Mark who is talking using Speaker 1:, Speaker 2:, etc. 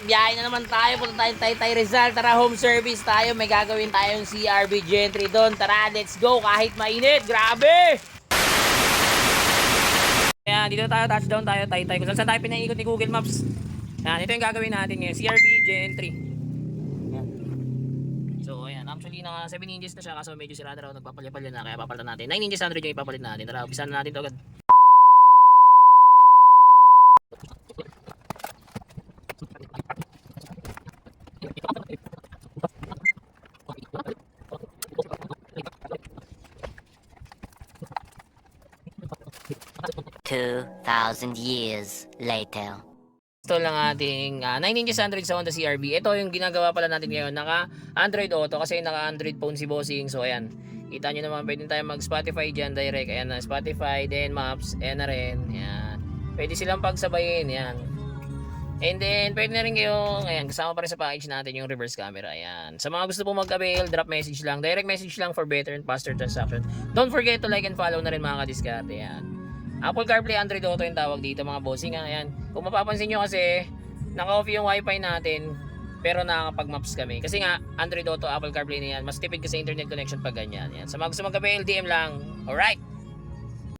Speaker 1: biyahe na naman tayo. Punta tayo Taytay Rizal. Tara, home service tayo. May gagawin tayong CRB Gentry doon. Tara, let's go. Kahit mainit. Grabe! Kaya dito tayo, touchdown tayo, Taytay. Kung saan tayo pinaikot ni Google Maps. Yan, ito yung gagawin natin ngayon. CRB Gentry. Yan. So, ayan. Actually, naka 7 inches na siya. Kaso medyo sirada raw. Nagpapalya-palya na. Kaya papalitan natin. 9 inches 100 yung ipapalit natin. Tara, upisan na natin ito agad.
Speaker 2: 2,000 years later.
Speaker 1: Install lang ating 9 inches Android sa Honda CRB. Ito yung ginagawa pala natin ngayon. Naka Android Auto kasi naka Android phone si Bossing. So ayan. Kita nyo naman, pwede tayo mag Spotify dyan direct. Ayan na, Spotify, then Maps. Ayan na rin. Ayan. Pwede silang pagsabayin. Ayan. And then, pwede na rin kayo, ayan, kasama pa rin sa package natin yung reverse camera. Ayan. Sa mga gusto po mag-avail, drop message lang. Direct message lang for better and faster transaction. Don't forget to like and follow na rin mga kadiskarte. Ayan. Apple CarPlay, Android Auto yung tawag dito mga bossing. Ayan. Kung mapapansin nyo kasi, naka-off yung wifi natin, pero nakakapag-maps kami. Kasi nga, Android Auto, Apple CarPlay na yan. Mas tipid kasi internet connection pag ganyan. Ayan. Sa mga gusto mag-avail, DM lang. Alright!